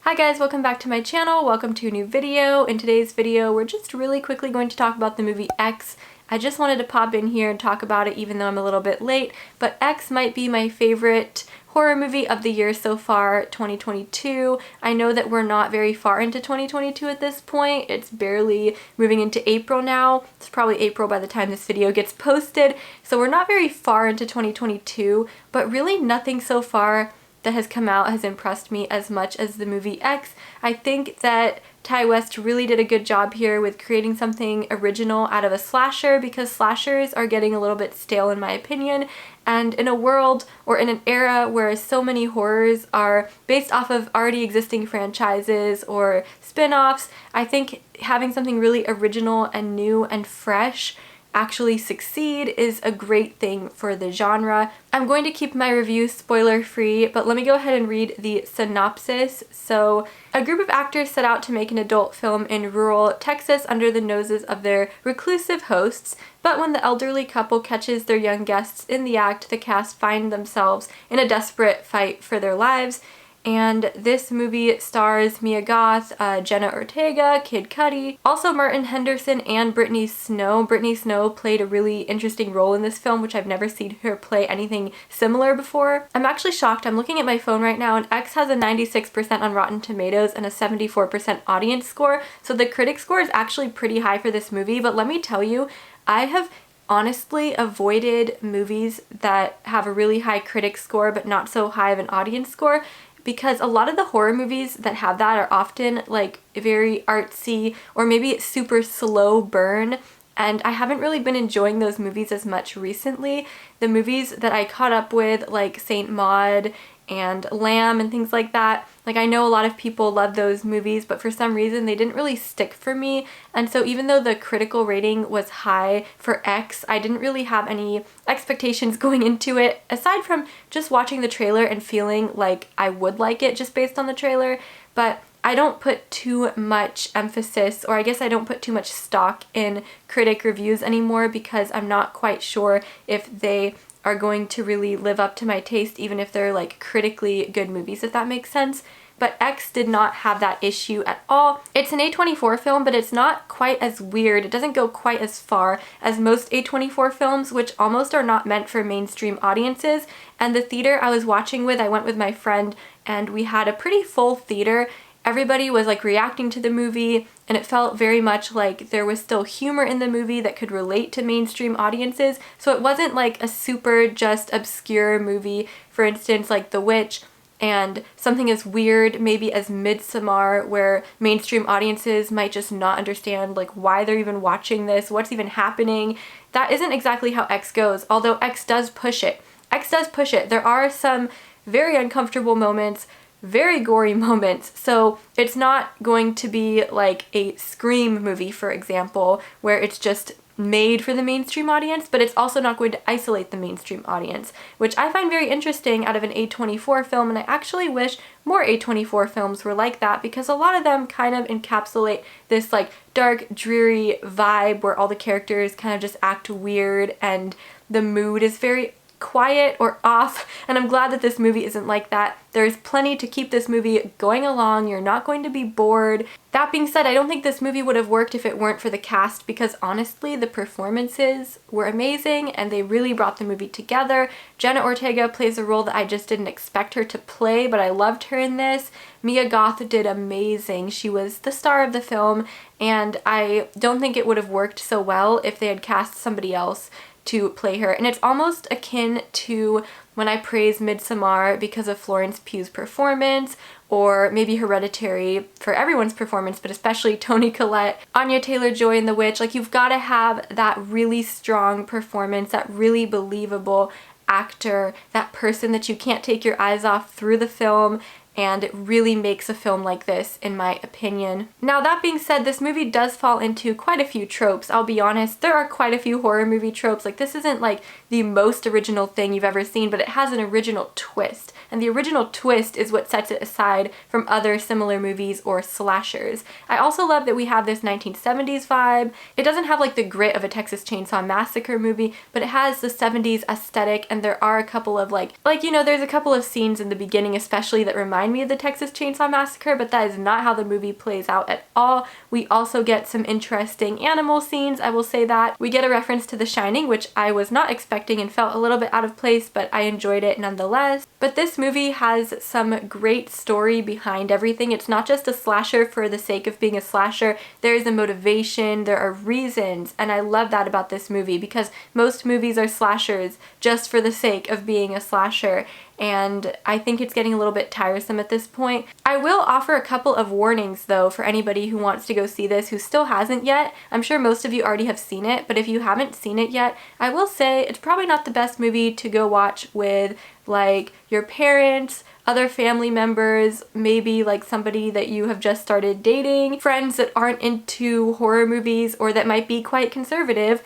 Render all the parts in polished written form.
Hi guys, welcome back to my channel. Welcome to a new video. In today's video, we're just really quickly going to talk about the movie X. I just wanted to pop in here and talk about it even though I'm a little bit late, but X might be my favorite horror movie of the year so far, 2022. I know that we're not very far into 2022 at this point. It's barely moving into April now. It's probably April by the time this video gets posted, so we're not very far into 2022, but really nothing so far that has come out has impressed me as much as the movie X. I think that Ty West really did a good job here with creating something original out of a slasher, because slashers are getting a little bit stale in my opinion, and in a world or in an era where so many horrors are based off of already existing franchises or spin-offs, I think having something really original and new and fresh actually succeed is a great thing for the genre. I'm going to keep my review spoiler free, but let me go ahead and read the synopsis. So, a group of actors set out to make an adult film in rural Texas under the noses of their reclusive hosts, but when the elderly couple catches their young guests in the act, the cast find themselves in a desperate fight for their lives. And this movie stars Mia Goth, Jenna Ortega, Kid Cudi, also Martin Henderson and Brittany Snow. Brittany Snow played a really interesting role in this film, which I've never seen her play anything similar before. I'm actually shocked. I'm looking at my phone right now and X has a 96% on Rotten Tomatoes and a 74% audience score. So the critic score is actually pretty high for this movie, but let me tell you, I have honestly avoided movies that have a really high critic score but not so high of an audience score, because a lot of the horror movies that have that are often like very artsy or maybe it's super slow burn, and I haven't really been enjoying those movies as much recently. The movies that I caught up with, like Saint Maud and Lamb and things like that, like I know a lot of people love those movies, but for some reason they didn't really stick for me. And so even though the critical rating was high for X, I didn't really have any expectations going into it, aside from just watching the trailer and feeling like I would like it just based on the trailer. But I don't put too much emphasis, or I guess I don't put too much stock in critic reviews anymore, because I'm not quite sure if they are going to really live up to my taste, even if they're like critically good movies, if that makes sense. But X did not have that issue at all. It's an A24 film, but it's not quite as weird. It doesn't go quite as far as most A24 films, which almost are not meant for mainstream audiences. And the theater I was watching with, I went with my friend, and we had a pretty full theater. Everybody was like reacting to the movie, and it felt very much like there was still humor in the movie that could relate to mainstream audiences. So it wasn't like a super just obscure movie, for instance like The Witch, and something as weird maybe as Midsommar, where mainstream audiences might just not understand like why they're even watching this, what's even happening. That isn't exactly how X goes, although X does push it. X does push it. There are some very uncomfortable moments, very gory moments, so it's not going to be like a Scream movie, for example, where it's just made for the mainstream audience, but it's also not going to isolate the mainstream audience, which I find very interesting out of an A24 film, and I actually wish more A24 films were like that, because a lot of them kind of encapsulate this like dark, dreary vibe where all the characters kind of just act weird and the mood is very quiet or off, and I'm glad that this movie isn't like that. There's plenty to keep this movie going along. You're not going to be bored. That being said, I don't think this movie would have worked if it weren't for the cast, because honestly the performances were amazing and they really brought the movie together. Jenna Ortega plays a role that I just didn't expect her to play, but I loved her in this. Mia Goth did amazing. She was the star of the film, and I don't think it would have worked so well if they had cast somebody else to play her. And it's almost akin to when I praise Midsommar because of Florence Pugh's performance, or maybe Hereditary for everyone's performance, but especially Toni Collette, Anya Taylor-Joy in The Witch. Like, you've got to have that really strong performance, that really believable actor, that person that you can't take your eyes off through the film, and it really makes a film like this, in my opinion. Now, that being said, this movie does fall into quite a few tropes. I'll be honest, there are quite a few horror movie tropes. Like, this isn't like the most original thing you've ever seen, but it has an original twist. And the original twist is what sets it aside from other similar movies or slashers. I also love that we have this 1970s vibe. It doesn't have like the grit of a Texas Chainsaw Massacre movie, but it has the 70s aesthetic, and there are a couple of like, you know, there's a couple of scenes in the beginning especially that remind remind me of the Texas Chainsaw Massacre, but that is not how the movie plays out at all. We also get some interesting animal scenes, I will say that. We get a reference to The Shining, which I was not expecting and felt a little bit out of place, but I enjoyed it nonetheless. But this movie has some great story behind everything. It's not just a slasher for the sake of being a slasher. There is a motivation, there are reasons, and I love that about this movie because most movies are slashers just for the sake of being a slasher, and I think it's getting a little bit tiresome at this point. I will offer a couple of warnings though for anybody who wants to go see this who still hasn't yet. I'm sure most of you already have seen it, but if you haven't seen it yet, I will say it's probably not the best movie to go watch with like your parents, other family members, maybe like somebody that you have just started dating, friends that aren't into horror movies or that might be quite conservative.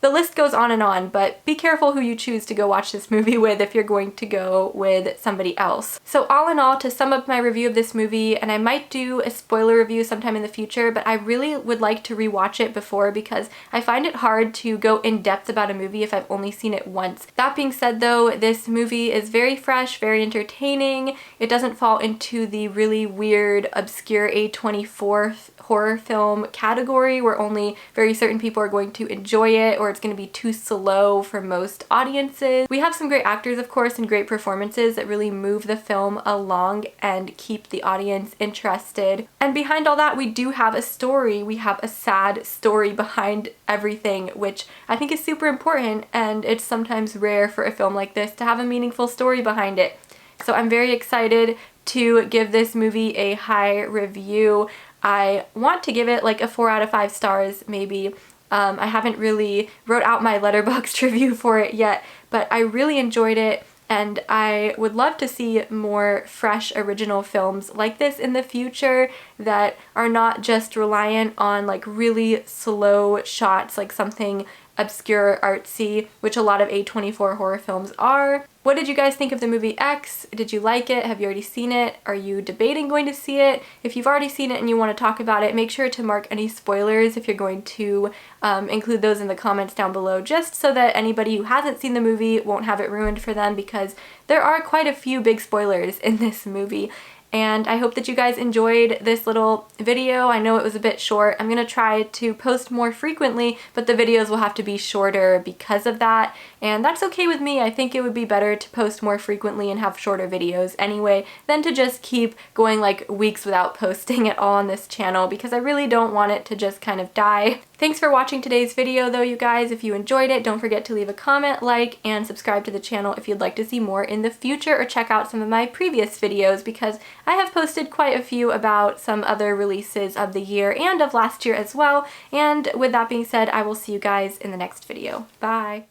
The list goes on, but be careful who you choose to go watch this movie with if you're going to go with somebody else. So all in all, to sum up my review of this movie, and I might do a spoiler review sometime in the future, but I really would like to rewatch it before because I find it hard to go in depth about a movie if I've only seen it once. That being said though, this movie is very fresh, very entertaining. It doesn't fall into the really weird, obscure A24 horror film category where only very certain people are going to enjoy it or it's going to be too slow for most audiences. We have some great actors, of course, and great performances that really move the film along and keep the audience interested. And behind all that, we do have a story. We have a sad story behind everything, which I think is super important, and it's sometimes rare for a film like this to have a meaningful story behind it. So I'm very excited to give this movie a high review. I want to give it like a 4 out of 5 stars maybe. I haven't really wrote out my Letterboxd review for it yet, but I really enjoyed it and I would love to see more fresh original films like this in the future that are not just reliant on like really slow shots like something obscure, artsy, which a lot of A24 horror films are. What did you guys think of the movie X? Did you like it? Have you already seen it? Are you debating going to see it? If you've already seen it and you want to talk about it, make sure to mark any spoilers if you're going to include those in the comments down below, just so that anybody who hasn't seen the movie won't have it ruined for them, because there are quite a few big spoilers in this movie. And I hope that you guys enjoyed this little video. I know it was a bit short. I'm gonna try to post more frequently, but the videos will have to be shorter because of that. And that's okay with me. I think it would be better to post more frequently and have shorter videos anyway than to just keep going like weeks without posting at all on this channel, because I really don't want it to just kind of die. Thanks for watching today's video though, you guys. If you enjoyed it, don't forget to leave a comment, like, and subscribe to the channel if you'd like to see more in the future, or check out some of my previous videos because I have posted quite a few about some other releases of the year and of last year as well. And with that being said, I will see you guys in the next video. Bye!